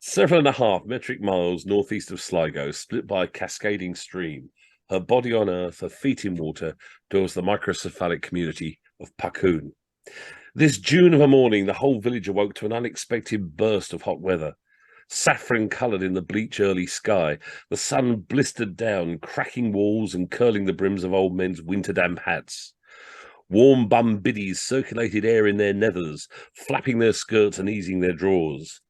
Several and a half metric miles northeast of Sligo, split by a cascading stream, her body on earth, her feet in water, dwells the microcephalic community of Pacoon. This June of a morning, the whole village awoke to an unexpected burst of hot weather. Saffron-coloured in the bleach early sky, the sun blistered down, cracking walls and curling the brims of old men's winter-damp hats. Warm bum biddies circulated air in their nethers, flapping their skirts and easing their drawers.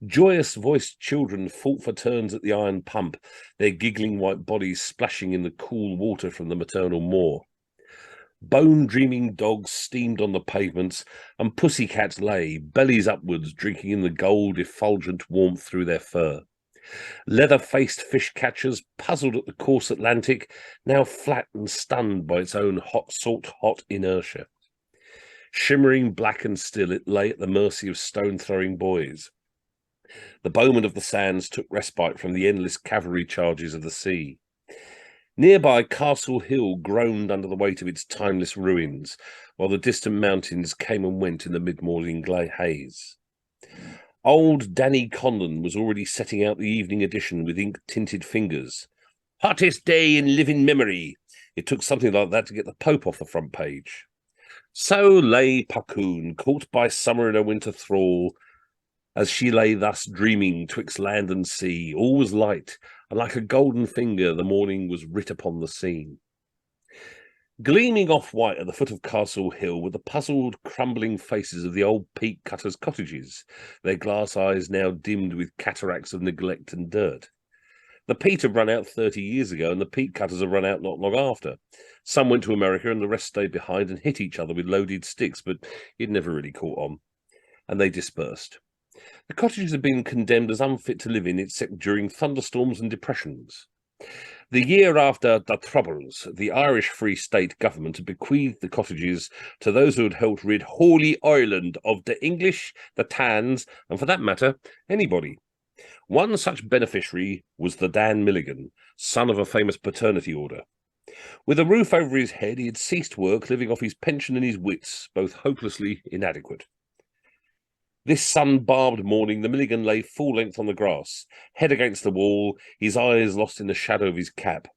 Joyous-voiced children fought for turns at the iron pump, their giggling white bodies splashing in the cool water from the maternal moor. Bone-dreaming dogs steamed on the pavements, and pussycats lay, bellies upwards, drinking in the gold effulgent warmth through their fur. Leather-faced fish-catchers, puzzled at the coarse Atlantic, now flat and stunned by its own salt-hot inertia. Shimmering black and still, it lay at the mercy of stone-throwing boys. The bowmen of the sands took respite from the endless cavalry charges of the sea. Nearby, Castle Hill groaned under the weight of its timeless ruins, while the distant mountains came and went in the mid-morning haze. Old Danny Conlon was already setting out the evening edition with ink-tinted fingers. Hottest day in living memory. It took something like that to get the Pope off the front page. So lay Pacoon, caught by summer in a winter thrall. As she lay thus dreaming twixt land and sea, all was light, and like a golden finger the morning was writ upon the scene. Gleaming off-white at the foot of Castle Hill were the puzzled, crumbling faces of the old peat cutters' cottages, their glass eyes now dimmed with cataracts of neglect and dirt. The peat had run out 30 years ago, and the peat cutters had run out not long after. Some went to America, and the rest stayed behind and hit each other with loaded sticks, but it never really caught on, and they dispersed. The cottages had been condemned as unfit to live in except during thunderstorms and depressions. The year after the Troubles, the Irish Free State government had bequeathed the cottages to those who had helped rid Holy Ireland of the English, the Tans, and for that matter, anybody. One such beneficiary was the Dan Milligan, son of a famous paternity order. With a roof over his head, he had ceased work, living off his pension and his wits, both hopelessly inadequate. This sun-barbed morning, the Milligan lay full length on the grass, head against the wall, his eyes lost in the shadow of his cap.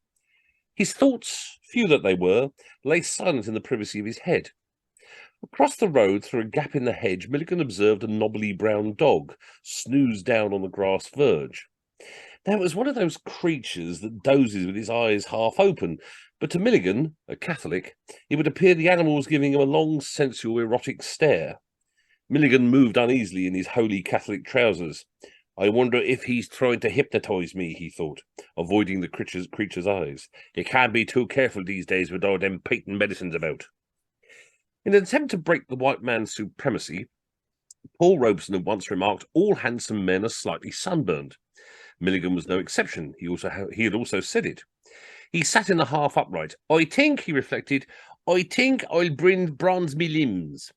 His thoughts, few that they were, lay silent in the privacy of his head. Across the road, through a gap in the hedge, Milligan observed a knobbly brown dog, snoozed down on the grass verge. Now, it was one of those creatures that dozes with his eyes half open, but to Milligan, a Catholic, it would appear the animal was giving him a long, sensual, erotic stare. Milligan moved uneasily in his holy Catholic trousers. I wonder if he's trying to hypnotise me, he thought, avoiding the creature's eyes. You can't be too careful these days with all them patent medicines about. In an attempt to break the white man's supremacy, Paul Robeson had once remarked, all handsome men are slightly sunburned. Milligan was no exception. He had also said it. He sat in the half upright. I think, he reflected, I think I'll bronze me limbs.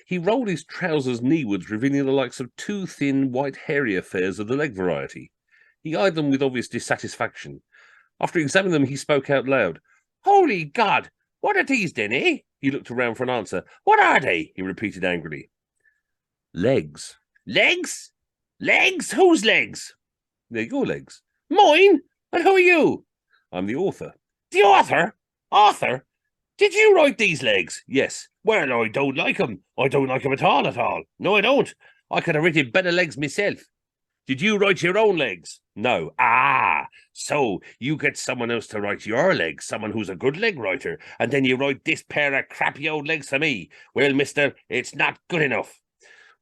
He rolled his trousers kneewards, revealing the likes of two thin, white, hairy affairs of the leg variety. He eyed them with obvious dissatisfaction. After examining them, he spoke out loud. Holy God! What are these then, eh? He looked around for an answer. What are they? He repeated angrily. Legs. Legs? Legs? Whose legs? They're your legs. Mine? And who are you? I'm the author. The author? Author? Did you write these legs? Yes. Well, I don't like 'em. I don't like 'em at all, at all. No, I don't. I could have written better legs myself. Did you write your own legs? No. Ah, so you get someone else to write your legs, someone who's a good leg writer, and then you write this pair of crappy old legs for me. Well, mister, it's not good enough.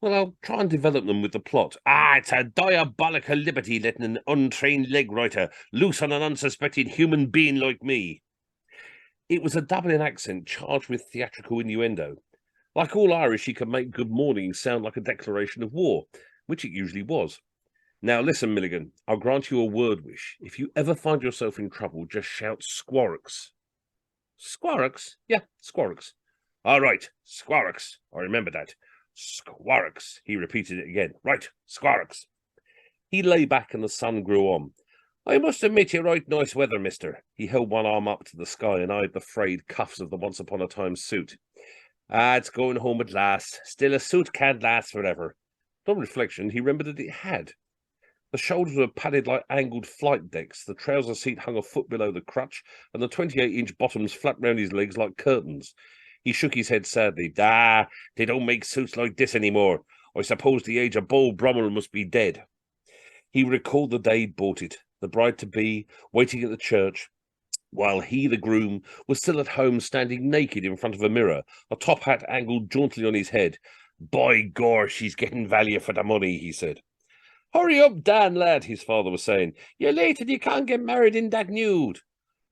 Well, I'll try and develop them with the plot. Ah, it's a diabolical liberty letting an untrained leg writer loose on an unsuspecting human being like me. It was a Dublin accent charged with theatrical innuendo. Like all Irish, he could make good morning sound like a declaration of war, which it usually was. Now listen, Milligan, I'll grant you a word wish. If you ever find yourself in trouble, just shout Squarks. Squarks? Yeah, Squarks. All right, Squarks. I remember that. Squarks. He repeated it again. Right, Squarks. He lay back and the sun grew on. I must admit you're right nice weather, mister. He held one arm up to the sky and eyed the frayed cuffs of the once-upon-a-time suit. Ah, it's going home at last. Still, a suit can't last forever. On reflection, he remembered that it had. The shoulders were padded like angled flight decks, the trouser seat hung a foot below the crutch, and the 28-inch bottoms flapped round his legs like curtains. He shook his head sadly. Ah, they don't make suits like this anymore. I suppose the age of Beau Brummel must be dead. He recalled the day he'd bought it, the bride-to-be waiting at the church, while he, the groom, was still at home standing naked in front of a mirror, a top hat angled jauntily on his head. By gor, she's getting value for the money, he said. Hurry up, Dan, lad, his father was saying. You're late and you can't get married in that nude.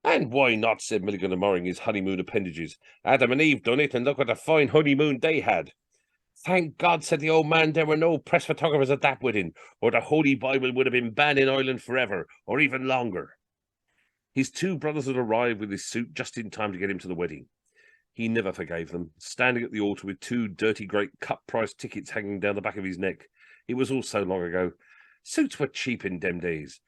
And why not, said Milligan, admiring his honeymoon appendages. Adam and Eve done it, and look what a fine honeymoon they had. Thank God, said the old man, there were no press photographers at that wedding, or the Holy Bible would have been banned in Ireland forever, or even longer. His two brothers had arrived with his suit just in time to get him to the wedding. He never forgave them, standing at the altar with two dirty great cut-price tickets hanging down the back of his neck. It was all so long ago. Suits were cheap in them days.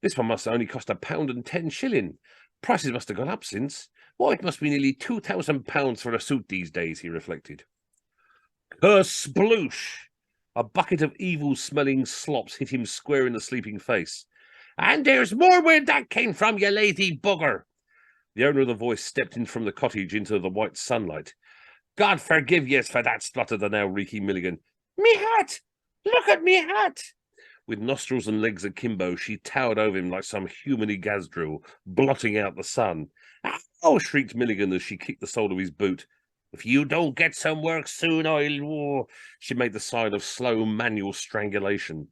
This one must only cost £1.10. Prices must have gone up since. Why, it must be nearly £2,000 for a suit these days, he reflected. Kersploosh! A bucket of evil-smelling slops hit him square in the sleeping face. And there's more where that came from, you lazy bugger! The owner of the voice stepped in from the cottage into the white sunlight. God forgive yez for that, spluttered the now reeking Milligan. Me hat! Look at me hat! With nostrils and legs akimbo, she towered over him like some human gazdrill, blotting out the sun. Oh, shrieked Milligan as she kicked the sole of his boot. If you don't get some work soon, I'll... She made the sign of slow manual strangulation.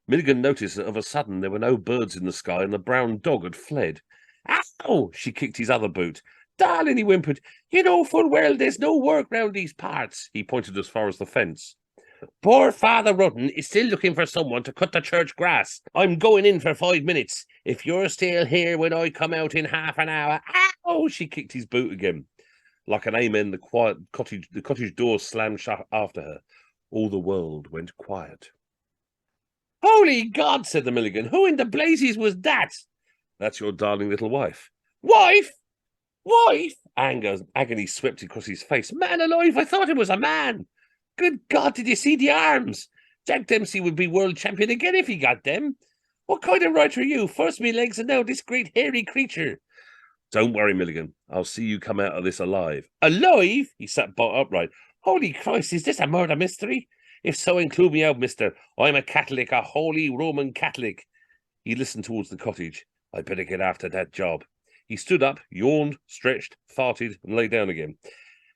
Milligan noticed that of a sudden there were no birds in the sky and the brown dog had fled. Ow! She kicked his other boot. Darling, he whimpered, you know full well there's no work round these parts. He pointed as far as the fence. Poor Father Rudden is still looking for someone to cut the church grass. I'm going in for 5 minutes. If you're still here when I come out in half an hour... Ow! She kicked his boot again. Like an amen, the cottage door slammed shut after her. All the world went quiet. Holy God, said the Milligan. Who in the blazes was that? That's your darling little wife. Wife? Wife? Agony swept across his face. Man alive, I thought it was a man. Good God, did you see the arms? Jack Dempsey would be world champion again if he got them. What kind of writer are you? First me legs and now this great hairy creature. Don't worry, Milligan. I'll see you come out of this alive. Alive? He sat bolt upright. Holy Christ, is this a murder mystery? If so, include me out, mister. I'm a Catholic, a holy Roman Catholic. He listened towards the cottage. I'd better get after that job. He stood up, yawned, stretched, farted, and lay down again.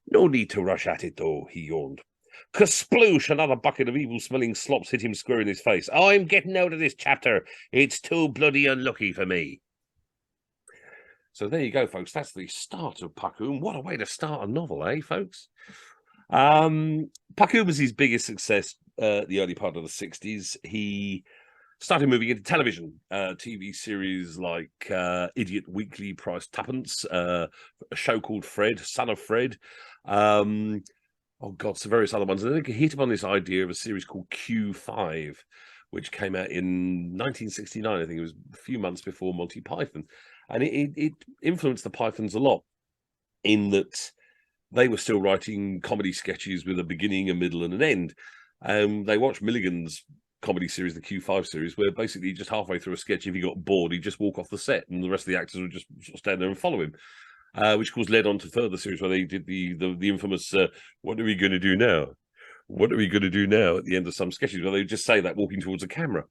No need to rush at it, though, he yawned. Kersploosh! Another bucket of evil-smelling slops hit him square in his face. I'm getting out of this chapter. It's too bloody unlucky for me. So there you go, folks. That's the start of Puckhoom. What a way to start a novel, eh, folks? Puckhoom was his biggest success the early part of the 60s. He started moving into television, TV series like Idiot Weekly, Price Tuppence, a show called Fred, Son of Fred. Oh, God, so various other ones. And then he hit upon this idea of a series called Q5, which came out in 1969. I think it was a few months before Monty Python. And it influenced the Pythons a lot in that they were still writing comedy sketches with a beginning, a middle, and an end. They watched Milligan's comedy series, the Q5 series, where basically just halfway through a sketch, if he got bored, he'd just walk off the set and the rest of the actors would just sort of stand there and follow him. Which, of course, led on to further series where they did the infamous, what are we going to do now? What are we going to do now at the end of some sketches where they would just say that walking towards a camera.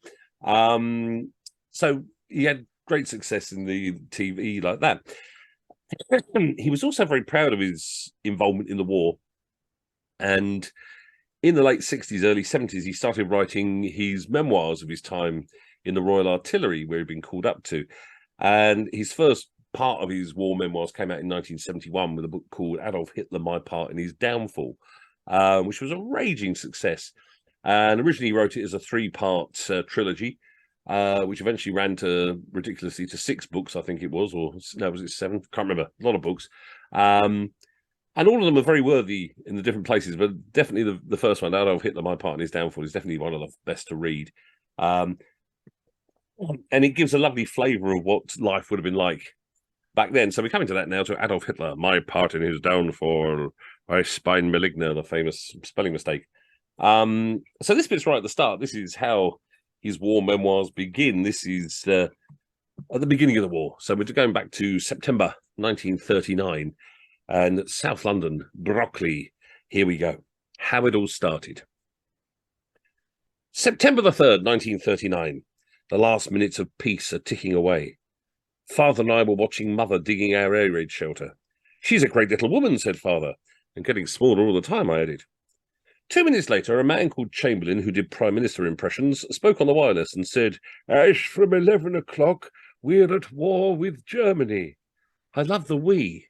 So he had great success in the TV like that. He was also very proud of his involvement in the war. And in the late 60s, early 70s, he started writing his memoirs of his time in the Royal Artillery, where he'd been called up to. And his first part of his war memoirs came out in 1971 with a book called Adolf Hitler, My Part in His Downfall, which was a raging success. And originally he wrote it as a 3-part trilogy, which eventually ran to ridiculously to 6 books, I think it was, or no, was it 7? Can't remember. A lot of books. And all of them are very worthy in the different places, but definitely the first one, Adolf Hitler, My Part in His Downfall, is definitely one of the best to read. And it gives a lovely flavour of what life would have been like back then. So we're coming to that now, to Adolf Hitler, My Part in His Downfall, by Spine Maligner, the famous spelling mistake. So this bit's right at the start. This is how his war memoirs begin. This is at the beginning of the war. So we're going back to September 1939 and South London, Brockley. Here we go. How it all started. September the 3rd, 1939. The last minutes of peace are ticking away. Father and I were watching Mother digging our air raid shelter. She's a great little woman, said Father, and getting smaller all the time, I added. 2 minutes later, a man called Chamberlain, who did Prime Minister impressions, spoke on the wireless and said, "As from 11 o'clock, we're at war with Germany." I love the "we."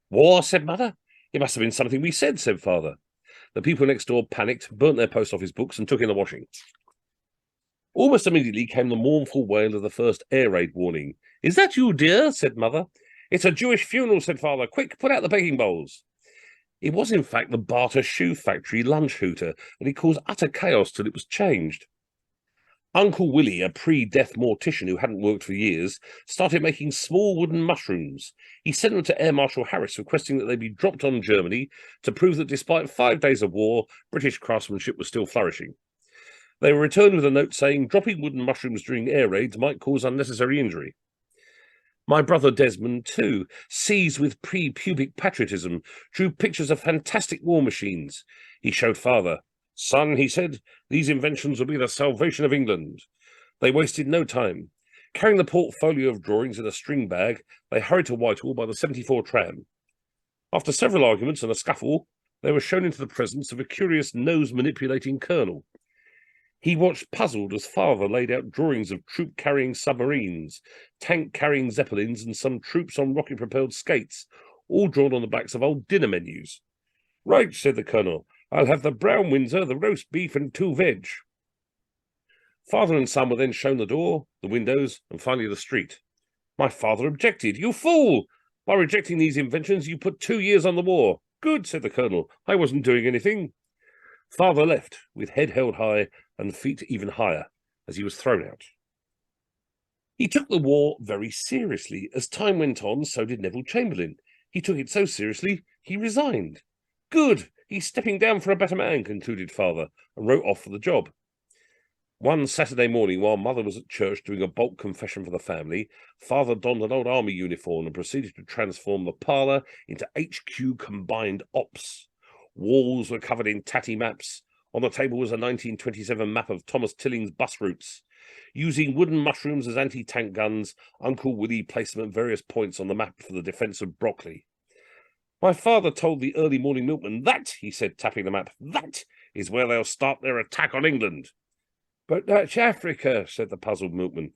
War, said Mother. It must have been something we said Father. The people next door panicked, burnt their post office books, and took in the washing. Almost immediately came the mournful wail of the first air raid warning. "Is that you, dear?" said Mother. "It's a Jewish funeral," said Father. "Quick, put out the baking bowls." It was, in fact, the Barter Shoe Factory lunch hooter, and it caused utter chaos till it was changed. Uncle Willie, a pre-death mortician who hadn't worked for years, started making small wooden mushrooms. He sent them to Air Marshal Harris, requesting that they be dropped on Germany to prove that despite 5 days of war, British craftsmanship was still flourishing. They were returned with a note saying dropping wooden mushrooms during air raids might cause unnecessary injury. My brother Desmond, too, seized with pre-pubic patriotism, drew pictures of fantastic war machines. He showed Father. "Son," he said, "these inventions will be the salvation of England." They wasted no time. Carrying the portfolio of drawings in a string bag, they hurried to Whitehall by the 74 tram. After several arguments and a scuffle, they were shown into the presence of a curious nose-manipulating colonel. He watched puzzled as Father laid out drawings of troop-carrying submarines, tank-carrying zeppelins, and some troops on rocket-propelled skates, all drawn on the backs of old dinner menus. "Right," said the colonel. "I'll have the brown Windsor, the roast beef, and 2 veg." Father and son were then shown the door, the windows, and finally the street. My father objected. "You fool! By rejecting these inventions, you put 2 years on the war." "Good," said the colonel. "I wasn't doing anything." Father left, with head held high and feet even higher, as he was thrown out. He took the war very seriously. As time went on, so did Neville Chamberlain. He took it so seriously, he resigned. "Good! He's stepping down for a better man," concluded Father, and wrote off for the job. One Saturday morning, while Mother was at church doing a bulk confession for the family, Father donned an old army uniform and proceeded to transform the parlour into HQ Combined Ops. Walls were covered in tatty maps. On the table was a 1927 map of Thomas Tilling's bus routes. Using wooden mushrooms as anti-tank guns, Uncle Willie placed them at various points on the map for the defence of Brockley. My father told the early morning milkman, "That," he said, tapping the map, "that is where they'll start their attack on England." "But that's Africa," said the puzzled milkman.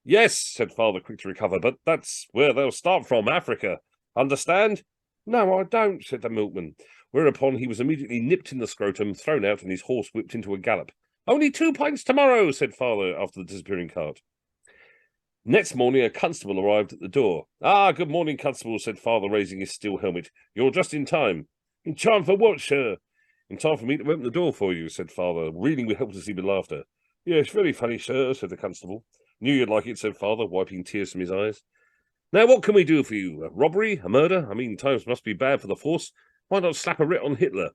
"Yes," said Father, quick to recover, "but that's where they'll start from, Africa. Understand?" "No, I don't," said the milkman, whereupon he was immediately nipped in the scrotum, thrown out, and his horse whipped into a gallop. "Only 2 pints tomorrow," said Father after the disappearing cart. Next morning, a constable arrived at the door. "Ah, good morning, constable," said Father, raising his steel helmet. "You're just in time." "In time for what, sir?" "In time for me to open the door for you," said Father, reeling helplessly with laughter. "Yes, very funny, sir," said the constable. "Knew you'd like it," said Father, wiping tears from his eyes. "Now, what can we do for you? A robbery? A murder? I mean, times must be bad for the force. Why not slap a writ on Hitler?"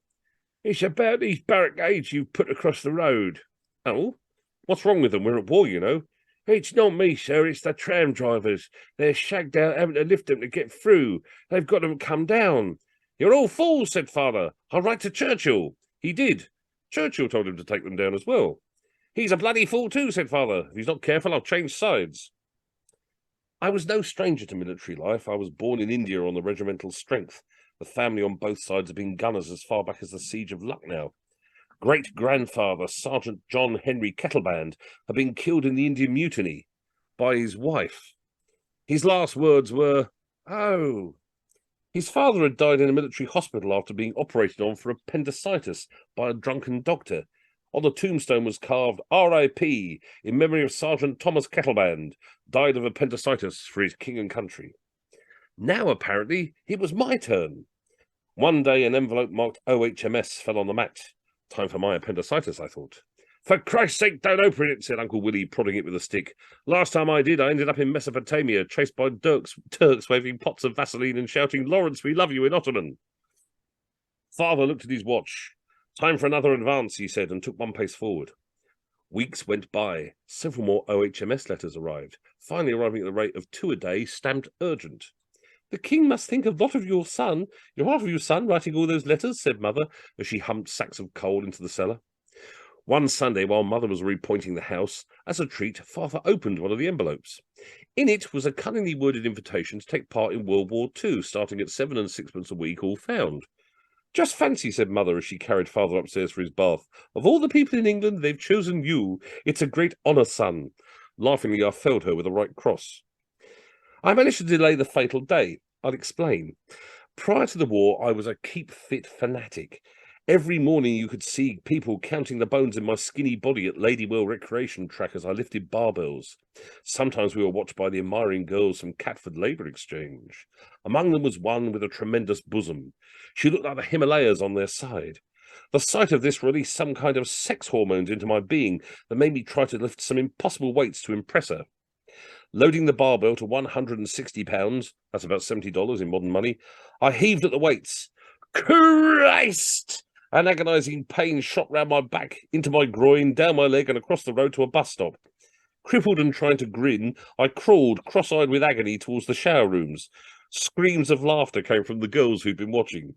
"It's about these barricades you've put across the road." "Oh? What's wrong with them? We're at war, you know." "It's not me, sir, it's the tram drivers. They're shagged out having to lift them to get through. They've got them come down." "You're all fools," said Father. "I'll write to Churchill." He did. Churchill told him to take them down as well. "He's a bloody fool too," said Father. "If he's not careful, I'll change sides." I was no stranger to military life. I was born in India on the regimental strength. The family on both sides had been gunners as far back as the siege of Lucknow. Great-grandfather, Sergeant John Henry Kettleband, had been killed in the Indian Mutiny by his wife. His last words were, "Oh." His father had died in a military hospital after being operated on for appendicitis by a drunken doctor. On the tombstone was carved R.I.P. in memory of Sergeant Thomas Kettleband, died of appendicitis for his king and country. Now, apparently, it was my turn. One day, an envelope marked OHMS fell on the mat. Time for my appendicitis, I thought. For Christ's sake, don't open it, said Uncle Willie, prodding it with a stick. Last time I did, I ended up in Mesopotamia, chased by Turks waving pots of Vaseline and shouting, Lawrence, we love you in Ottoman. Father looked at his watch. Time for another advance, he said, and took one pace forward. Weeks went by. Several more OHMS letters arrived, finally arriving at the rate of 2 a day, stamped urgent. The king must think a lot of your son, writing all those letters, said Mother, as she humped sacks of coal into the cellar. One Sunday, while Mother was repointing the house, as a treat, Father opened one of the envelopes. In it was a cunningly worded invitation to take part in World War II, starting at 7 and 6pence a week, all found. Just fancy, said Mother as she carried Father upstairs for his bath. Of all the people in England, they've chosen you. It's a great honour, son. Laughingly, I felled her with a right cross. I managed to delay the fatal day. I'll explain. Prior to the war, I was a keep-fit fanatic. Every morning you could see people counting the bones in my skinny body at Ladywell Recreation Track as I lifted barbells. Sometimes we were watched by the admiring girls from Catford Labour Exchange. Among them was one with a tremendous bosom. She looked like the Himalayas on their side. The sight of this released some kind of sex hormones into my being that made me try to lift some impossible weights to impress her. Loading the barbell to £160, that's about $70 in modern money, I heaved at the weights. Christ! An agonising pain shot round my back, into my groin, down my leg and across the road to a bus stop. Crippled and trying to grin, I crawled, cross-eyed with agony, towards the shower rooms. Screams of laughter came from the girls who'd been watching.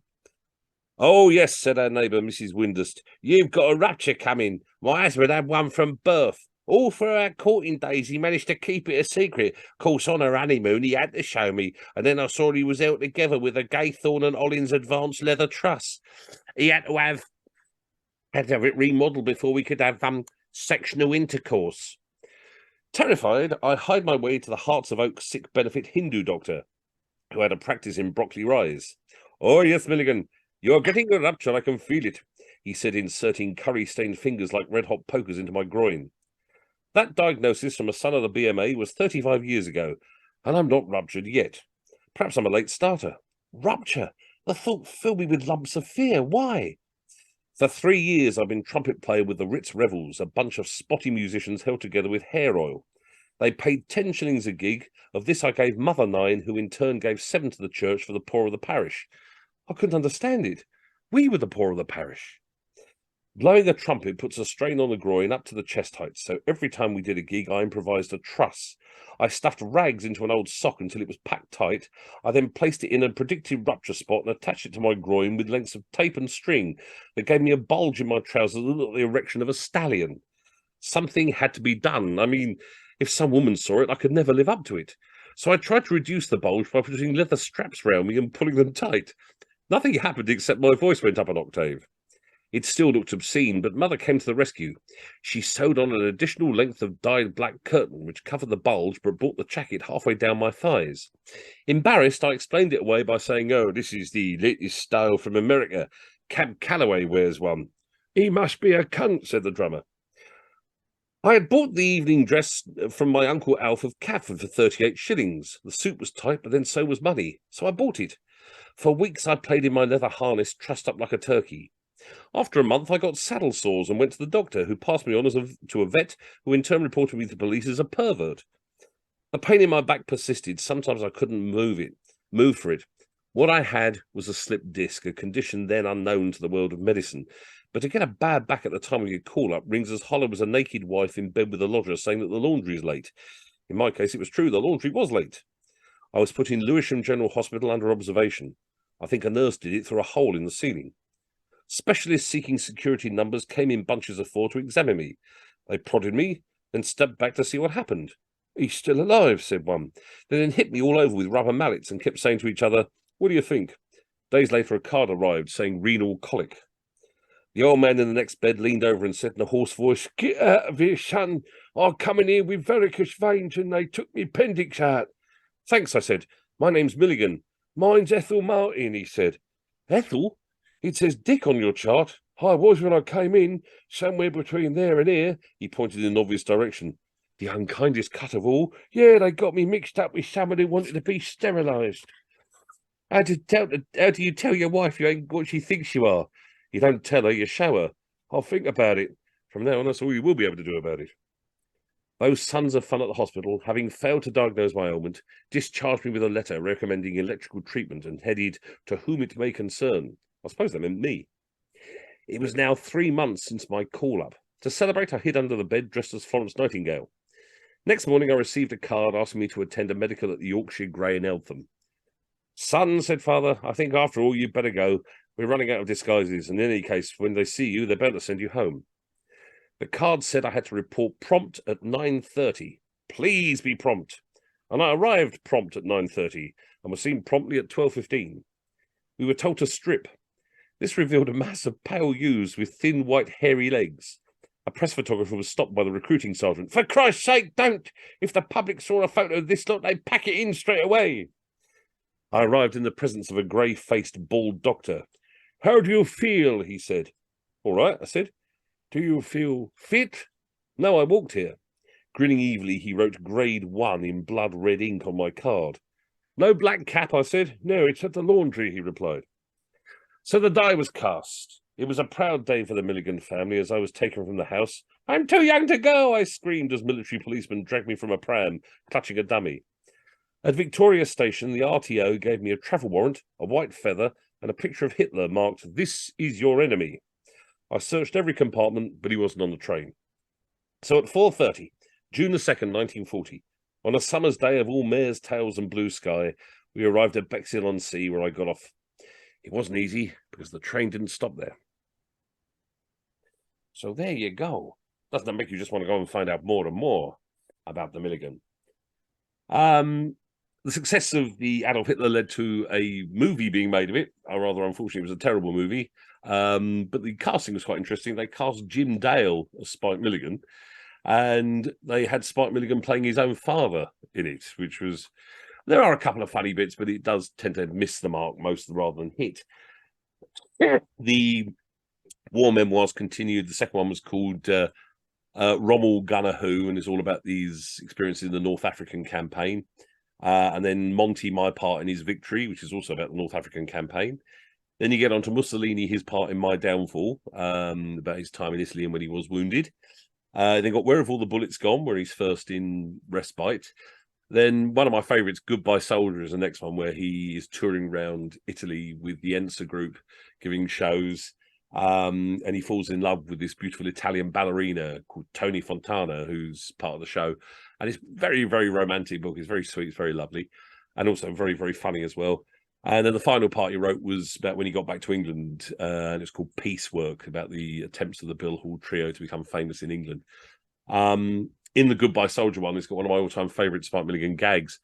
Oh, yes, said our neighbour, Mrs. Windust. You've got a rupture coming. My husband had one from birth. All through our courting days, he managed to keep it a secret. Of course, on her honeymoon, he had to show me, and then I saw he was out together with a Gaythorne and Hollins advanced leather truss. He had to have it remodelled before we could have sectional intercourse. Terrified, I hied my way to the Hearts of Oak sick benefit Hindu doctor, who had a practice in Brockley Rise. Oh, yes, Milligan, you're getting a rupture, I can feel it, he said, inserting curry-stained fingers like red-hot pokers into my groin. That diagnosis from a son of the BMA was 35 years ago, and I'm not ruptured yet. Perhaps I'm a late starter. Rupture? The thought filled me with lumps of fear. Why? For 3 years I've been trumpet player with the Ritz Revels, a bunch of spotty musicians held together with hair oil. They paid 10 shillings a gig. Of this I gave Mother 9, who in turn gave 7 to the church for the poor of the parish. I couldn't understand it. We were the poor of the parish. Blowing a trumpet puts a strain on the groin up to the chest height, so every time we did a gig, I improvised a truss. I stuffed rags into an old sock until it was packed tight. I then placed it in a predicted rupture spot and attached it to my groin with lengths of tape and string that gave me a bulge in my trousers that looked like the erection of a stallion. Something had to be done. I mean, if some woman saw it, I could never live up to it. So I tried to reduce the bulge by putting leather straps round me and pulling them tight. Nothing happened except my voice went up an octave. It still looked obscene, but Mother came to the rescue. She sewed on an additional length of dyed black curtain, which covered the bulge, but brought the jacket halfway down my thighs. Embarrassed, I explained it away by saying, oh, this is the latest style from America. Cab Calloway wears one. He must be a cunt, said the drummer. I had bought the evening dress from my Uncle Alf of Catford for 38 shillings. The suit was tight, but then so was money, so I bought it. For weeks I played in my leather harness, trussed up like a turkey. After a month, I got saddle sores and went to the doctor, who passed me on to a vet, who in turn reported me to the police as a pervert. The pain in my back persisted. Sometimes I couldn't move for it. What I had was a slipped disc, a condition then unknown to the world of medicine. But to get a bad back at the time of your call-up rings as hollow as a naked wife in bed with a lodger saying that the laundry is late. In my case, it was true. The laundry was late. I was put in Lewisham General Hospital under observation. I think a nurse did it through a hole in the ceiling. Specialists seeking security numbers came in bunches of 4 to examine me. They prodded me, then stepped back to see what happened. He's still alive, said one. They then hit me all over with rubber mallets and kept saying to each other, what do you think? Days later, a card arrived saying renal colic. The old man in the next bed leaned over and said in a hoarse voice, get out of here, son. I come in here with varicose veins and they took me appendix out. Thanks, I said. My name's Milligan. Mine's Ethel Martin, he said. Ethel? It says Dick on your chart. I was when I came in, somewhere between there and here. He pointed in an obvious direction. The unkindest cut of all. Yeah, they got me mixed up with someone who wanted to be sterilised. How do you tell your wife you ain't what she thinks you are? You don't tell her, you show her. I'll think about it. From now on, that's all you will be able to do about it. Those sons of fun at the hospital, having failed to diagnose my ailment, discharged me with a letter recommending electrical treatment and headed to whom it may concern. I suppose that meant me. It was now 3 months since my call-up. To celebrate, I hid under the bed dressed as Florence Nightingale. Next morning, I received a card asking me to attend a medical at the Yorkshire Grey in Eltham. Son, said father, I think after all you'd better go. We're running out of disguises, and in any case, when they see you, they're bound to send you home. The card said I had to report prompt at 9:30. Please be prompt. And I arrived prompt at 9:30 and was seen promptly at 12:15. We were told to strip. This revealed a mass of pale youths with thin, white, hairy legs. A press photographer was stopped by the recruiting sergeant. For Christ's sake, don't! If the public saw a photo of this lot, they'd pack it in straight away. I arrived in the presence of a grey-faced, bald doctor. How do you feel? He said. All right, I said. Do you feel fit? No, I walked here. Grinning evilly, he wrote grade 1 in blood-red ink on my card. No black cap, I said. No, it's at the laundry, he replied. So the die was cast. It was a proud day for the Milligan family as I was taken from the house. I'm too young to go, I screamed as military policemen dragged me from a pram, clutching a dummy. At Victoria Station, the RTO gave me a travel warrant, a white feather, and a picture of Hitler marked, This is your enemy. I searched every compartment, but he wasn't on the train. So at 4:30, June the 2nd, 1940, on a summer's day of all mares' tails and blue sky, we arrived at Bexhill-on-Sea, where I got off. It wasn't easy, because the train didn't stop there. So there you go. Doesn't that make you just want to go and find out more and more about the Milligan? The success of the Adolf Hitler led to a movie being made of it. Rather unfortunately, it was a terrible movie. But the casting was quite interesting. They cast Jim Dale as Spike Milligan, and they had Spike Milligan playing his own father in it, which was... There are a couple of funny bits, but it does tend to miss the mark most rather than hit. The war memoirs continued. The second one was called Rommel Gunner Who, and it's all about these experiences in the North African campaign. And then Monty, My Part in His Victory, which is also about the North African campaign. Then you get on to Mussolini, his part in My Downfall, about his time in Italy and when he was wounded. Then got Where Have All the Bullets Gone, where he's first in respite. Then one of my favourites, Goodbye Soldier, is the next one, where he is touring around Italy with the Ensa group, giving shows. And he falls in love with this beautiful Italian ballerina called Tony Fontana, who's part of the show. And it's very, very romantic book. It's very sweet. It's very lovely. And also very, very funny as well. And then the final part he wrote was about when he got back to England. And it's called Piecework, about the attempts of the Bill Hall Trio to become famous in England. In the Goodbye Soldier one, it's got one of my all-time favourite Spike Milligan gags.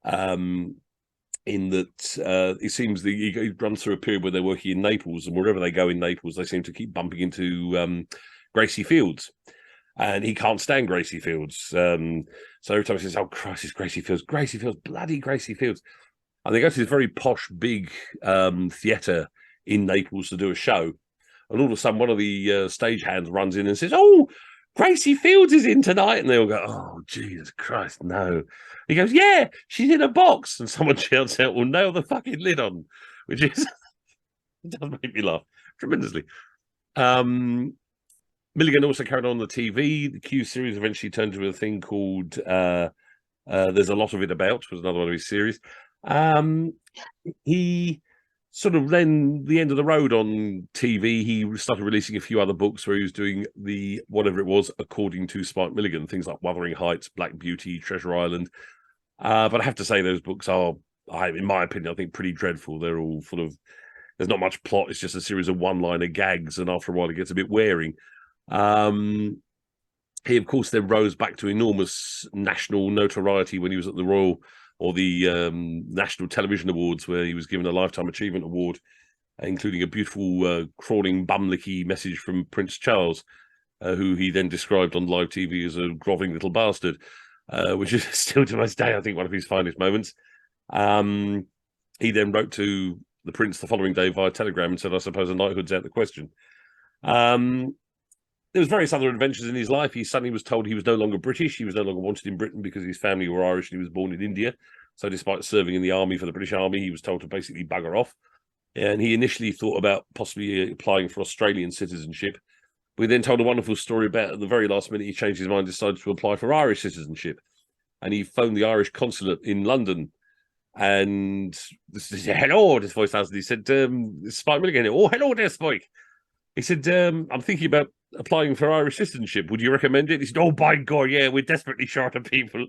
In that it seems he runs through a period where they're working in Naples, and wherever they go in Naples, they seem to keep bumping into Gracie Fields. And he can't stand Gracie Fields. So every time he says, oh, Christ, it's Gracie Fields, bloody Gracie Fields. And they go to this very posh, big theatre in Naples to do a show. And all of a sudden, one of the stagehands runs in and says, oh, Gracie Fields is in tonight. And they all go, oh, Jesus Christ, no. He goes, yeah, she's in a box. And someone shouts out, well, nail the fucking lid on, which is, it does make me laugh tremendously. Milligan also carried on the TV. The Q series eventually turned into a thing called There's a Lot of It About, was another one of his series. He sort of then the end of the road on TV. He started releasing a few other books where he was doing the whatever it was according to Spike Milligan, things like Wuthering Heights, Black Beauty, Treasure Island. But I have to say those books are, in my opinion, I think pretty dreadful. They're all full of, there's not much plot. It's just a series of one-liner gags, and after a while it gets a bit wearing. He, of course, then rose back to enormous national notoriety when he was at the Royal or the National Television Awards, where he was given a Lifetime Achievement Award, including a beautiful crawling bumlicky message from Prince Charles, who he then described on live TV as a grovelling little bastard, which is still to this day, I think, one of his finest moments. He then wrote to the Prince the following day via telegram and said, I suppose a knighthood's out the question. There was various other adventures in his life. He suddenly was told he was no longer British. He was no longer wanted in Britain because his family were Irish and he was born in India. So despite serving in the army for the British Army, he was told to basically bugger off. And he initially thought about possibly applying for Australian citizenship. We then told a wonderful story about at the very last minute he changed his mind, decided to apply for Irish citizenship. And he phoned the Irish consulate in London. And this is, hello, this voice has. He said, Spike Milligan. Oh, hello there, Spike. He said, I'm thinking about applying for Irish citizenship. Would you recommend it? He said, oh, by God, yeah, we're desperately short of people.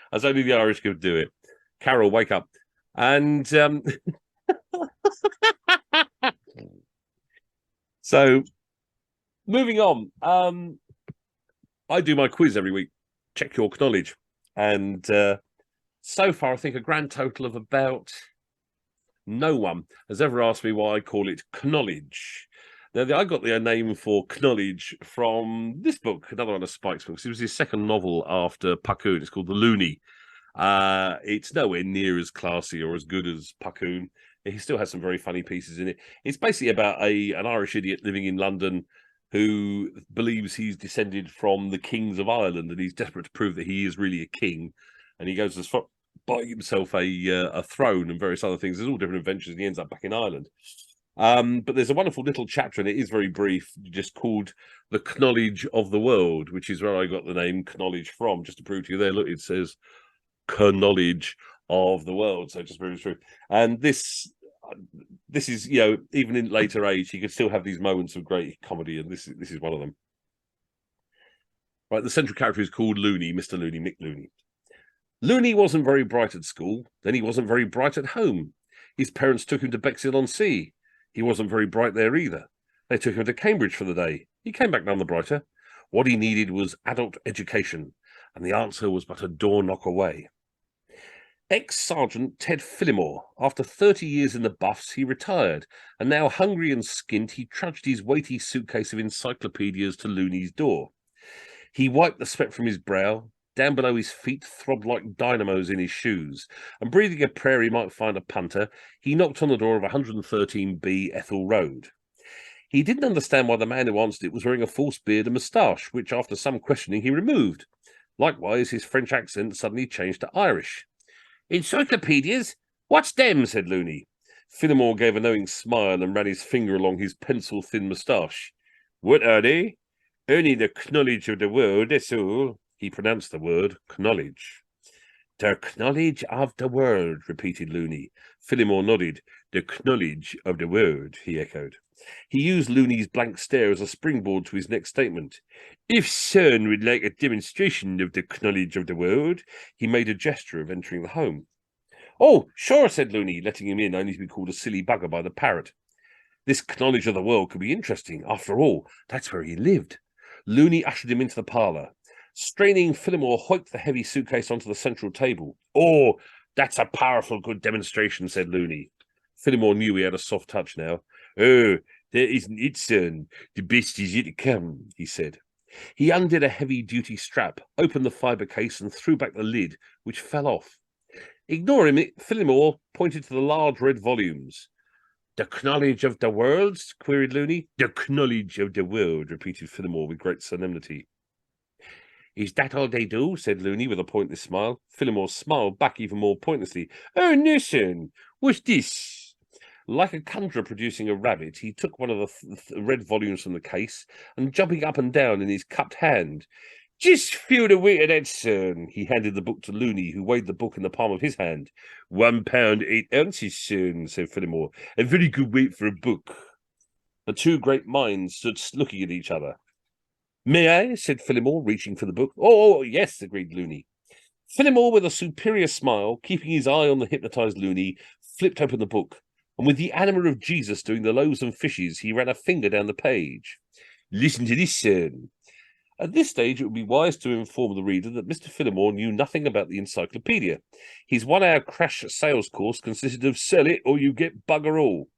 As only the Irish could do it. Carol, wake up. And so moving on. I do my quiz every week. Check your knowledge. And so far, I think a grand total of about no one has ever asked me why I call it knowledge. Now, I got the name for knowledge from this book, another one of Spike's books. It was his second novel after Puckoon. It's called The Loony. It's nowhere near as classy or as good as Puckoon. He still has some very funny pieces in it. It's basically about an Irish idiot living in London who believes he's descended from the kings of Ireland, and he's desperate to prove that he is really a king. And he goes as far buying himself a throne and various other things. There's all different adventures, and he ends up back in Ireland. But there's a wonderful little chapter, and it is very brief, just called The Knowledge of the World, which is where I got the name Knowledge from, just to prove to you there. Look, it says Knowledge of the World, so just proves true. And this is, you know, even in later age, he could still have these moments of great comedy, and this is one of them. Right, the central character is called Loony, Mr. Loony, Mick Loony. Loony wasn't very bright at school, then he wasn't very bright at home. His parents took him to Bexhill-on-Sea. He wasn't very bright there either. They took him to Cambridge for the day. He came back none the brighter. What he needed was adult education, and the answer was but a door knock away. Ex-Sergeant Ted Fillimore, after 30 years in the Buffs, he retired, and now hungry and skint, he trudged his weighty suitcase of encyclopedias to Loony's door. He wiped the sweat from his brow. Down below his feet throbbed like dynamos in his shoes, and breathing a prayer he might find a punter, he knocked on the door of 113B Ethel Road. He didn't understand why the man who answered it was wearing a false beard and moustache, which after some questioning he removed. Likewise, his French accent suddenly changed to Irish. Encyclopedias? What's them? Said Loony. Fillimore gave a knowing smile and ran his finger along his pencil-thin moustache. What are they? Only the knowledge of the world, that's all. He pronounced the word knowledge. The knowledge of the world, repeated Loony. Fillimore nodded. The knowledge of the world, he echoed. He used Loony's blank stare as a springboard to his next statement. If Cern would like a demonstration of the knowledge of the world, he made a gesture of entering the home. Oh, sure, said Loony, letting him in, only to be called a silly bugger by the parrot. This knowledge of the world could be interesting. After all, that's where he lived. Loony ushered him into the parlour. Straining, Fillimore hoiked the heavy suitcase onto the central table. Oh, that's a powerful good demonstration, said Loony. Fillimore knew he had a soft touch now. Oh, there isn't it, son. The best is yet to come, he said. He undid a heavy-duty strap, opened the fibre case, and threw back the lid, which fell off. Ignoring it, Fillimore pointed to the large red volumes. The knowledge of the world? Queried Loony. The knowledge of the world, repeated Fillimore with great solemnity. Is that all they do? Said Loony with a pointless smile. Fillimore smiled back even more pointlessly. Oh, no, son. What's this? Like a conjurer producing a rabbit, he took one of the red volumes from the case and, jumping up and down in his cupped hand, just feel the weight of that, son. He handed the book to Loony, who weighed the book in the palm of his hand. 1 pound 8 ounces, son, said Fillimore. A very good weight for a book. The two great minds stood looking at each other. May I? Said Fillimore, reaching for the book. Oh, yes, agreed Loony. Fillimore, with a superior smile, keeping his eye on the hypnotized Loony, flipped open the book, and with the anima of Jesus doing the loaves and fishes, he ran a finger down the page. Listen to this, son. At this stage, it would be wise to inform the reader that Mr. Fillimore knew nothing about the encyclopedia. His 1-hour crash sales course consisted of sell it or you get bugger all.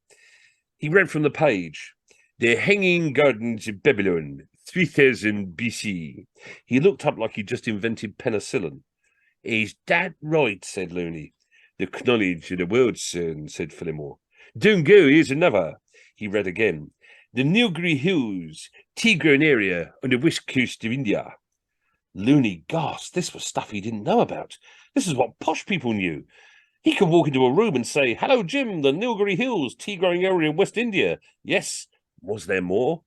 He read from the page. The Hanging Gardens of Babylon, 3000 BC. He looked up like he'd just invented penicillin. Is that right? Said Loony. The knowledge of the world, son, said Fillimore. Don't go, here's another. He read again. The Nilgiri Hills, tea grown area on the west coast of India. Loony gasped. This was stuff he didn't know about. This is what posh people knew. He could walk into a room and say, "Hello, Jim, the Nilgiri Hills, tea-growing area in West India." Yes. Was there more?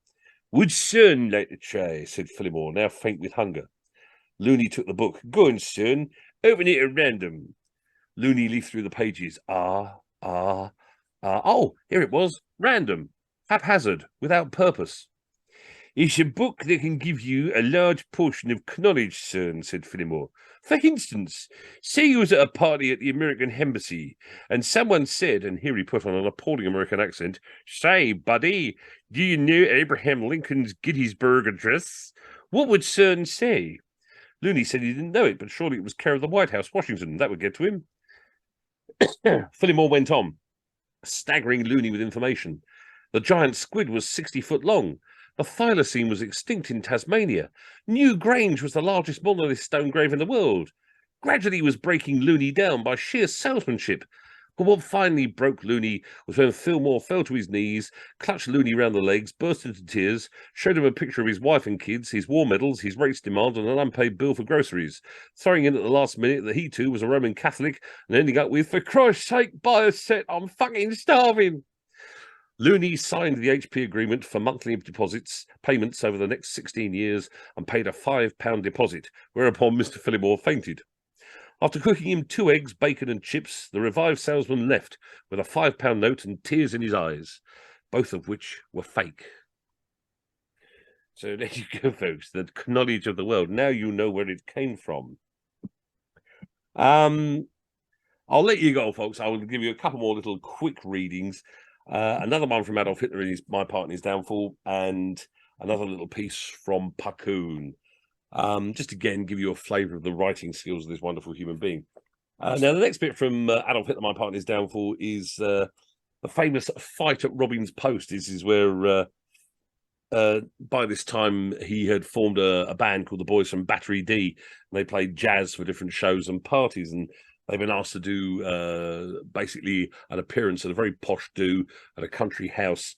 "Would Cern like to try?" said Fillmore, now faint with hunger. Looney took the book. "Go on, Cern. Open it at random." Looney leafed through the pages. Oh, here it was. Random. Haphazard. Without purpose. "It's a book that can give you a large portion of knowledge, Cern," said Fillmore. "For instance, say you was at a party at the American Embassy, and someone said," and here he put on an appalling American accent, "Say, buddy, do you know Abraham Lincoln's Gettysburg Address?" What would Cern say? Looney said he didn't know it, but surely it was care of the White House, Washington. That would get to him. Fillmore went on, staggering Looney with information. The giant squid was 60 foot long. The thylacine was extinct in Tasmania. New Grange was the largest monolith stone grave in the world. Gradually he was breaking Looney down by sheer salesmanship. But what finally broke Looney was when Fillmore fell to his knees, clutched Looney round the legs, burst into tears, showed him a picture of his wife and kids, his war medals, his race demand, and an unpaid bill for groceries, throwing in at the last minute that he too was a Roman Catholic, and ending up with, "For Christ's sake, buy a set, I'm fucking starving." Looney signed the HP agreement for monthly deposits, payments over the next 16 years, and paid a £5 deposit, whereupon Mr. Fillmore fainted. After cooking him 2 eggs, bacon, and chips, the revived salesman left with a £5 note and tears in his eyes, both of which were fake. So there you go, folks. The knowledge of the world. Now you know where it came from. I'll let you go, folks. I will give you a couple more little quick readings. Another one from Adolf Hitler in My Part in His Downfall, and another little piece from Puckoon. Just again, give you a flavour of the writing skills of this wonderful human being. Now, the next bit from Adolf Hitler, My Part in His Downfall, is the famous fight at Robin's Post. This is where, by this time, he had formed a band called the Boys from Battery D, and they played jazz for different shows and parties, and they've been asked to do basically an appearance at a very posh do at a country house,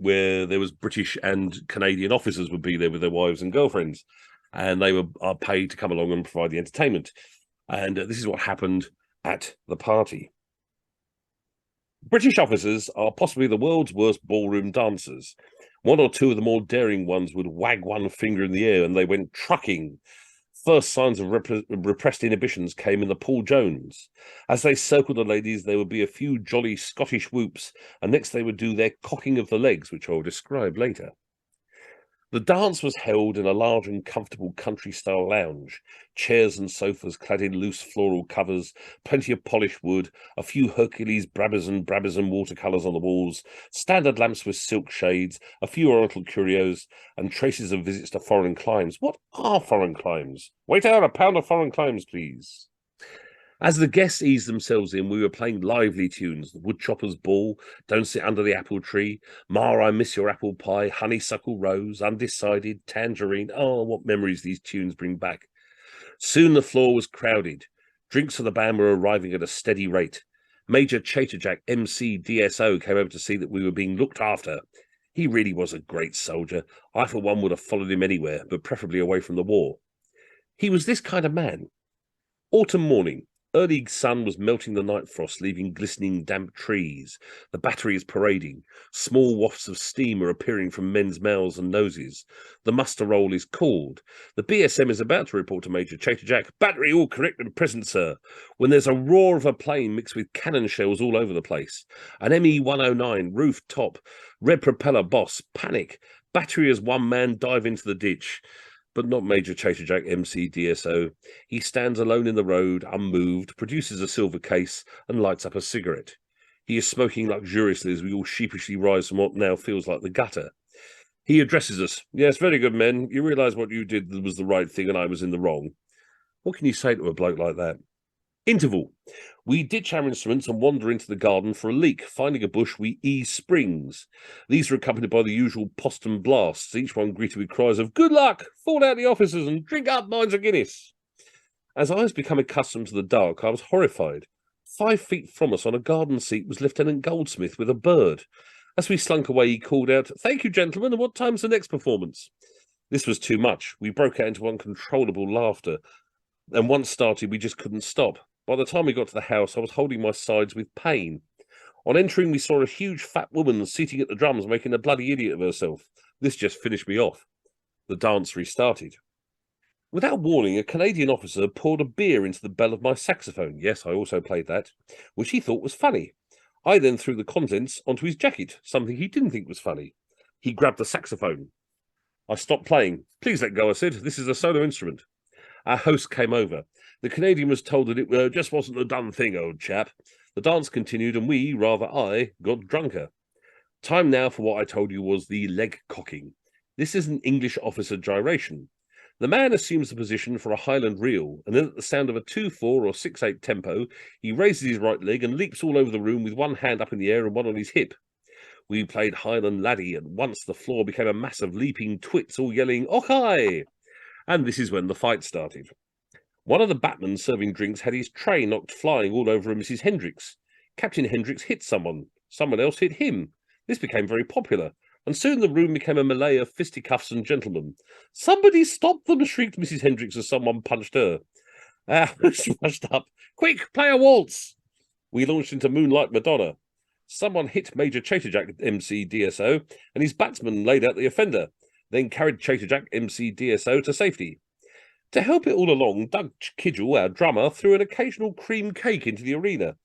where there was British and Canadian officers would be there with their wives and girlfriends, and they are paid to come along and provide the entertainment. And this is what happened at the party. British officers are possibly the world's worst ballroom dancers. One or two of the more daring ones would wag one finger in the air and they went trucking. First signs of repressed inhibitions came in the Paul Jones. As they circled the ladies, there would be a few jolly Scottish whoops, and next they would do their cocking of the legs, which I'll describe later. The dance was held in a large and comfortable country-style lounge, chairs and sofas clad in loose floral covers, plenty of polished wood, a few Hercules Brabazon watercolours on the walls, standard lamps with silk shades, a few oriental curios, and traces of visits to foreign climes. What are foreign climes? Waiter, a pound of foreign climes, please. As the guests eased themselves in, we were playing lively tunes. The Woodchopper's Ball, Don't Sit Under the Apple Tree, Ma, I Miss Your Apple Pie, Honeysuckle Rose, Undecided, Tangerine. Oh, what memories these tunes bring back. Soon the floor was crowded. Drinks for the band were arriving at a steady rate. Major Chaterjack, MC DSO, came over to see that we were being looked after. He really was a great soldier. I, for one, would have followed him anywhere, but preferably away from the war. He was this kind of man. Autumn morning. Early sun was melting the night frost, leaving glistening damp trees. The battery is parading. Small wafts of steam are appearing from men's mouths and noses. The muster roll is called. The BSM is about to report to Major Chaterjack, "Battery all correct and present, sir," when there's a roar of a plane mixed with cannon shells all over the place. An ME-109, roof top, red propeller boss, panic. Battery as one man dive into the ditch. But not Major Chaterjack, MC DSO. He stands alone in the road, unmoved, produces a silver case, and lights up a cigarette. He is smoking luxuriously as we all sheepishly rise from what now feels like the gutter. He addresses us. "Yes, very good, men. You realise what you did was the right thing and I was in the wrong." What can you say to a bloke like that? Interval. We ditch our instruments and wander into the garden for a leak. Finding a bush, we ease springs. These are accompanied by the usual postern blasts, each one greeted with cries of "Good luck! Fall out the officers and drink up minds of Guinness!" As I was becoming accustomed to the dark, I was horrified. 5 feet from us on a garden seat was Lieutenant Goldsmith with a bird. As we slunk away, he called out, "Thank you, gentlemen, and what time's the next performance?" This was too much. We broke out into uncontrollable laughter. And once started, we just couldn't stop. By the time we got to the house, I was holding my sides with pain. On entering, we saw a huge fat woman seating at the drums, making a bloody idiot of herself. This just finished me off. The dance restarted. Without warning, a Canadian officer poured a beer into the bell of my saxophone. Yes, I also played that, which he thought was funny. I then threw the contents onto his jacket, something he didn't think was funny. He grabbed the saxophone. I stopped playing. Please let go, I said. This is a solo instrument. Our host came over. The Canadian was told that it just wasn't a done thing, old chap. The dance continued, and we, rather I, got drunker. Time now for what I told you was the leg cocking. This is an English officer gyration. The man assumes the position for a Highland reel, and then at the sound of a 2/4 or 6/8 tempo, he raises his right leg and leaps all over the room with one hand up in the air and one on his hip. We played Highland Laddie, and once the floor became a mass of leaping twits, all yelling, "Och-hi!" And this is when the fight started. One of the batmen serving drinks had his tray knocked flying all over Mrs. Hendricks. Captain Hendricks hit someone. Someone else hit him. This became very popular, and soon the room became a melee of fisticuffs and gentlemen. "Somebody stop them!" shrieked Mrs. Hendricks as someone punched her. She rushed up. "Quick, play a waltz!" We launched into Moonlight Madonna. Someone hit Major Chaterjack MC DSO, and his batsman laid out the offender, then carried Chaterjack MC DSO to safety. To help it all along, Doug Kidgel, our drummer, threw an occasional cream cake into the arena.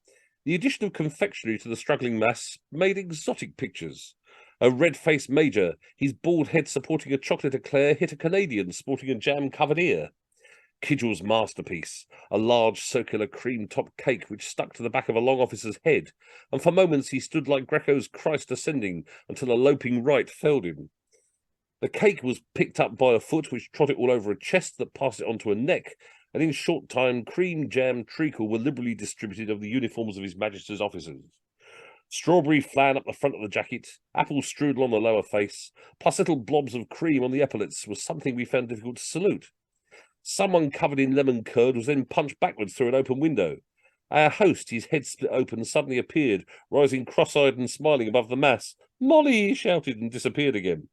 The addition of confectionery to the struggling mass made exotic pictures. A red-faced major, his bald head supporting a chocolate eclair, hit a Canadian sporting a jam-covered ear. Kidgel's masterpiece, a large circular cream-topped cake which stuck to the back of a long officer's head, and for moments he stood like Greco's Christ ascending until a loping right felled him. The cake was picked up by a foot which trotted all over a chest that passed it onto a neck, and in short time cream, jam, treacle were liberally distributed over the uniforms of His Majesty's officers. Strawberry flan up the front of the jacket, apple strudel on the lower face, plus little blobs of cream on the epaulets was something we found difficult to salute. Someone covered in lemon curd was then punched backwards through an open window. Our host, his head split open, suddenly appeared, rising cross-eyed and smiling above the mass. "Molly!" he shouted, and disappeared again.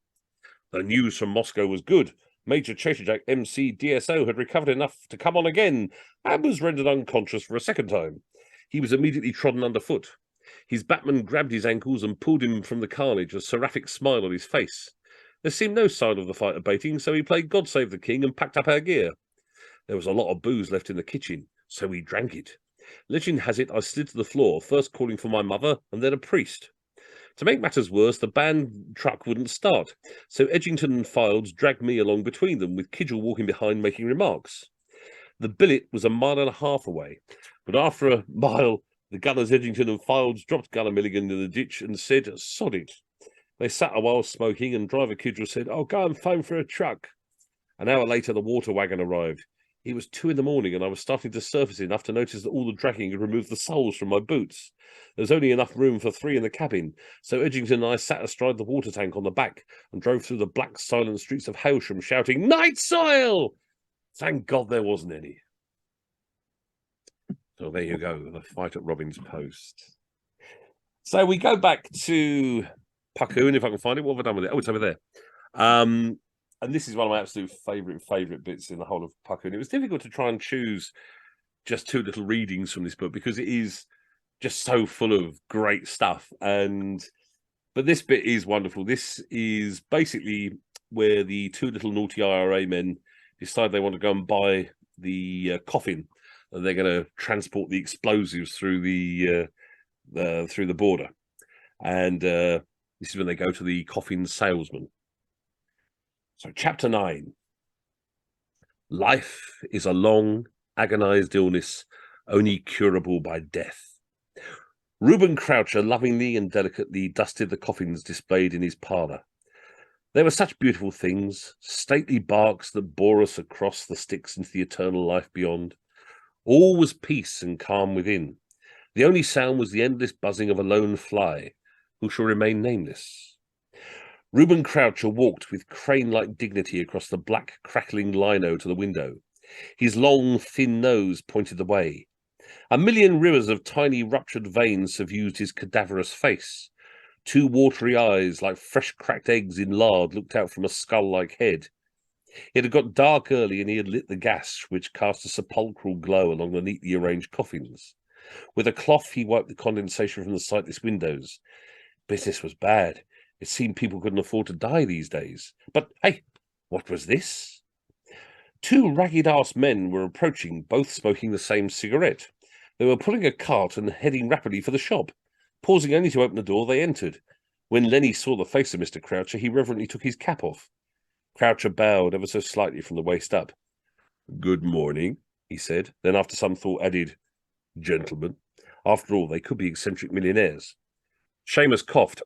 The news from Moscow was good. Major Chaterjack MC DSO had recovered enough to come on again, and was rendered unconscious for a second time. He was immediately trodden underfoot. His batman grabbed his ankles and pulled him from the carnage, a seraphic smile on his face. There seemed no sign of the fight abating, so he played God Save the King and packed up our gear. There was a lot of booze left in the kitchen, so we drank it. Legend has it I slid to the floor, first calling for my mother and then a priest. To make matters worse, the band truck wouldn't start, so Edgington and Fildes dragged me along between them, with Kidgel walking behind making remarks. The billet was 1.5 miles away, but after a mile, the gunners Edgington and Fildes dropped Gunner Milligan in the ditch and said, "Sod it." They sat a while smoking, and driver Kidgel said, "I'll go and phone for a truck." An hour later, the water wagon arrived. It was 2 a.m, and I was starting to surface enough to notice that all the dragging had removed the soles from my boots. There was only enough room for 3 in the cabin, so Edgington and I sat astride the water tank on the back and drove through the black, silent streets of Hailsham, shouting, "Night soil!" Thank God there wasn't any. So there you go, the fight at Robin's Post. So we go back to Puckoon, if I can find it. What have I done with it? Oh, it's over there. And this is one of my absolute favourite bits in the whole of Puckoon. It was difficult to try and choose just 2 little readings from this book because it is just so full of great stuff. But this bit is wonderful. This is basically where the 2 little naughty IRA men decide they want to go and buy the coffin, and they're going to transport the explosives through the border. And this is when they go to the coffin salesman. So, Chapter 9. Life is a long, agonized illness, only curable by death. Reuben Croucher lovingly and delicately dusted the coffins displayed in his parlour. They were such beautiful things, stately barks that bore us across the sticks into the eternal life beyond. All was peace and calm within. The only sound was the endless buzzing of a lone fly, who shall remain nameless. Reuben Croucher walked with crane-like dignity across the black, crackling lino to the window. His long, thin nose pointed the way. A million rivers of tiny, ruptured veins suffused his cadaverous face. 2 watery eyes, like fresh cracked eggs in lard, looked out from a skull-like head. It had got dark early, and he had lit the gas, which cast a sepulchral glow along the neatly arranged coffins. With a cloth, he wiped the condensation from the sightless windows. Business was bad. It seemed people couldn't afford to die these days. But, hey, what was this? Two ragged-ass men were approaching, both smoking the same cigarette. They were pulling a cart and heading rapidly for the shop. Pausing only to open the door, they entered. When Lenny saw the face of Mr. Croucher, he reverently took his cap off. Croucher bowed ever so slightly from the waist up. "Good morning," he said, then after some thought added, "Gentlemen." After all, they could be eccentric millionaires. Seamus coughed.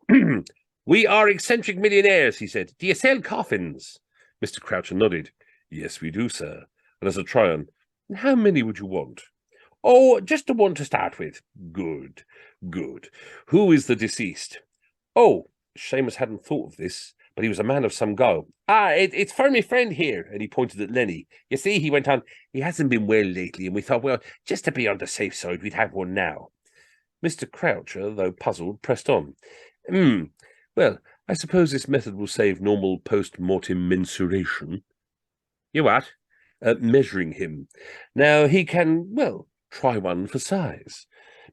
"We are eccentric millionaires," he said. "Do you sell coffins?" Mr. Croucher nodded. "Yes, we do, sir. And as a try-on, how many would you want?" "Oh, just the one to start with." "Good, good. Who is the deceased?" "Oh," Seamus hadn't thought of this, but he was a man of some go. It's for my friend here," and he pointed at Lenny. "You see," he went on, "he hasn't been well lately, and we thought, well, just to be on the safe side, we'd have one now." Mr. Croucher, though puzzled, pressed on. Well, I suppose this method will save normal post-mortem mensuration." "You what?" "Measuring him. Now he can, well, try one for size."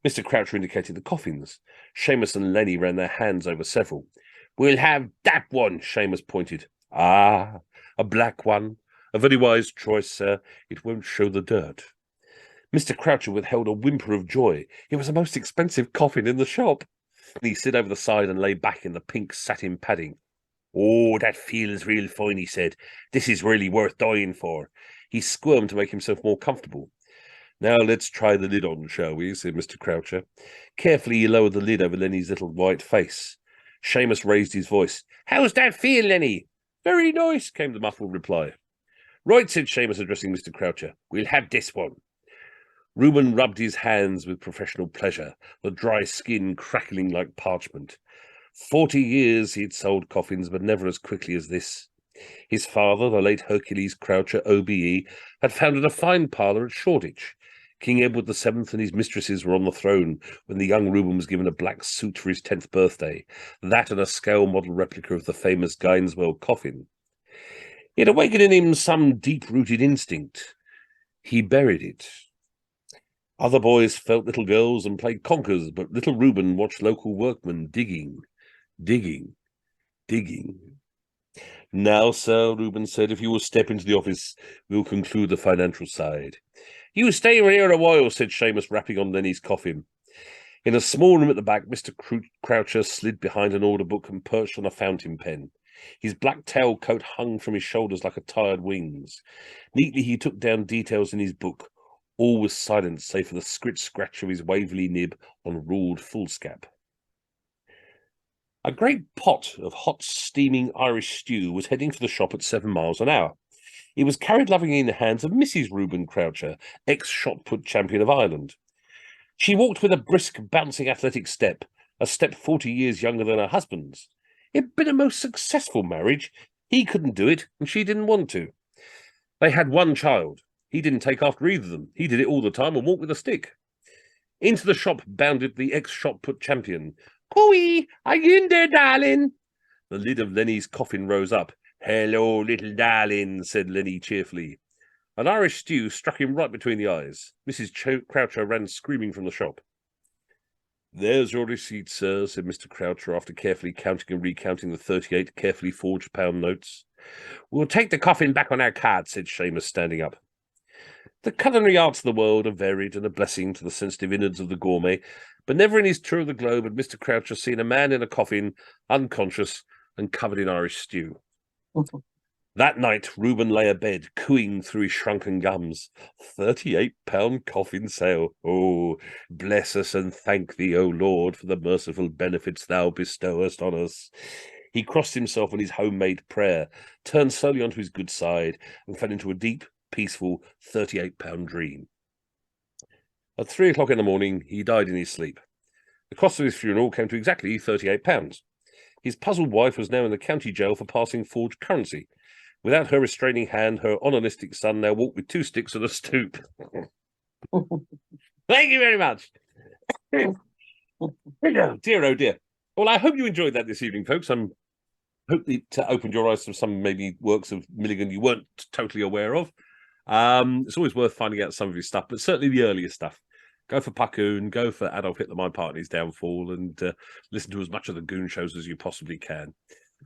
Mr. Croucher indicated the coffins. Seamus and Lenny ran their hands over several. "We'll have that one," Seamus pointed. "Ah, a black one. A very wise choice, sir. It won't show the dirt." Mr. Croucher withheld a whimper of joy. It was the most expensive coffin in the shop. He slid over the side and lay back in the pink satin padding. "Oh, that feels real fine," he said. "This is really worth dying for." He squirmed to make himself more comfortable. "Now let's try the lid on, shall we?" said Mr. Croucher. Carefully he lowered the lid over Lenny's little white face. Seamus raised his voice. "How's that feel, Lenny?" "Very nice," came the muffled reply. "Right," said Seamus, addressing Mr. Croucher. "We'll have this one." Reuben rubbed his hands with professional pleasure, the dry skin crackling like parchment. 40 years he'd sold coffins, but never as quickly as this. His father, the late Hercules Croucher, OBE, had founded a fine parlour at Shoreditch. King Edward VII and his mistresses were on the throne when the young Reuben was given a black suit for his 10th birthday, that and a scale model replica of the famous Gainsborough coffin. It awakened in him some deep-rooted instinct. He buried it. Other boys felt little girls and played conkers, but little Reuben watched local workmen digging. "Now, sir," Reuben said, "if you will step into the office, we'll conclude the financial side." "You stay here a while," said Seamus, rapping on Lenny's coffin. In a small room at the back, Mr. Croucher slid behind an order book and perched on a fountain pen. His black tailcoat hung from his shoulders like a tired wings. Neatly he took down details in his book. All was silent, save for the scritch-scratch of his Waverley nib on ruled foolscap. A great pot of hot, steaming Irish stew was heading for the shop at 7 miles an hour. It was carried lovingly in the hands of Mrs. Reuben Croucher, ex-shot-put champion of Ireland. She walked with a brisk, bouncing athletic step, a step 40 years younger than her husband's. It had been a most successful marriage. He couldn't do it, and she didn't want to. They had one child. He didn't take after either of them. He did it all the time and walked with a stick. Into the shop bounded the ex-shot-put champion. "Cooey, are you in there, darling?" The lid of Lenny's coffin rose up. "Hello, little darling," said Lenny cheerfully. An Irish stew struck him right between the eyes. Mrs. Croucher ran screaming from the shop. "There's your receipt, sir," said Mr. Croucher, after carefully counting and recounting the 38 carefully forged pound notes. "We'll take the coffin back on our card," said Seamus, standing up. The culinary arts of the world are varied and a blessing to the sensitive innards of the gourmet, but never in his tour of the globe had Mr. Croucher seen a man in a coffin, unconscious and covered in Irish stew. That night, Reuben lay abed, cooing through his shrunken gums. £38 coffin sale. Oh, bless us and thank thee, O Lord, for the merciful benefits thou bestowest on us. He crossed himself on his homemade prayer, turned slowly onto his good side, and fell into a deep, peaceful £38 dream. At 3 o'clock in the morning, he died in his sleep. The cost of his funeral came to exactly £38. His puzzled wife was now in the county jail for passing forged currency. Without her restraining hand, her onanistic son now walked with 2 sticks and a stoop. Thank you very much. Dear, oh dear. Well, I hope you enjoyed that this evening, folks. I'm hope it opened your eyes to some maybe works of Milligan you weren't totally aware of. It's always worth finding out some of his stuff, but certainly the earlier stuff. Go for Puckoon, go for Adolf Hitler, My Partner's Downfall, and listen to as much of the Goon shows as you possibly can.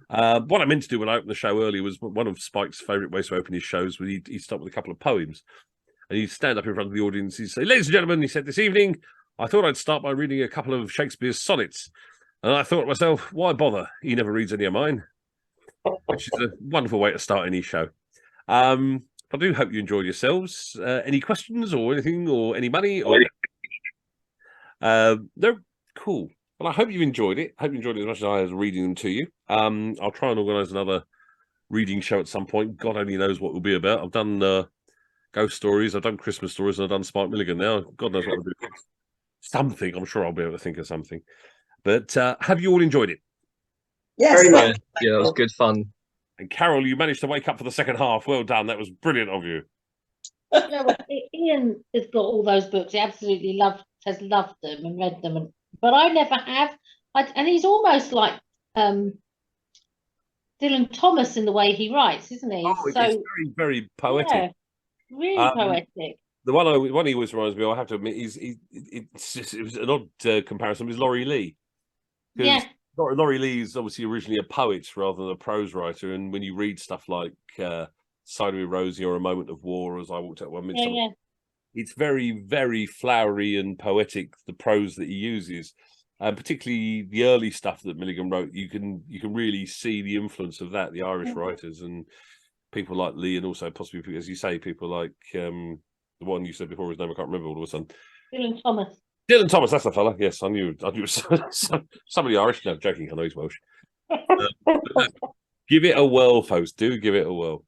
What I meant to do when I opened the show earlier was one of Spike's favourite ways to open his shows was he'd start with a couple of poems. And he'd stand up in front of the audience, he'd say, "Ladies and gentlemen," he said, "this evening, I thought I'd start by reading a couple of Shakespeare's sonnets." And I thought to myself, why bother? He never reads any of mine, which is a wonderful way to start any show. I do hope you enjoyed yourselves. Any questions or anything or any money? Or they're cool. Well, I hope you enjoyed it. I hope you enjoyed it as much as I was reading them to you. I'll try and organise another reading show at some point. God only knows what it will be about. I've done ghost stories, I've done Christmas stories, and I've done Spike Milligan now. God knows what I'll do. Something. I'm sure I'll be able to think of something. But have you all enjoyed it? Yes. Very much. Yeah, that was good fun. And Carol, you managed to wake up for the second half. Well done. That was brilliant of you. No, Ian has got all those books. He absolutely has loved them and read them, but I never have. And he's almost like Dylan Thomas in the way he writes, isn't he? Oh, it's very, very poetic. Yeah, really poetic. The one he always reminds me of, I have to admit, it was an odd comparison with Laurie Lee. Yeah. Laurie Lee is obviously originally a poet rather than a prose writer, and when you read stuff like Side with Rosie or A Moment of War, as I walked out one midsummer, it's very, very flowery and poetic, the prose that he uses. And particularly the early stuff that Milligan wrote, you can really see the influence of that, the Irish writers and people like Lee, and also possibly, as you say, people like the one you said before, his name I can't remember all of a sudden. Dylan Thomas. Dylan Thomas, that's the fella. Yes, I knew somebody Irish. No, joking. I know he's Welsh. Give it a whirl, folks. Do give it a whirl.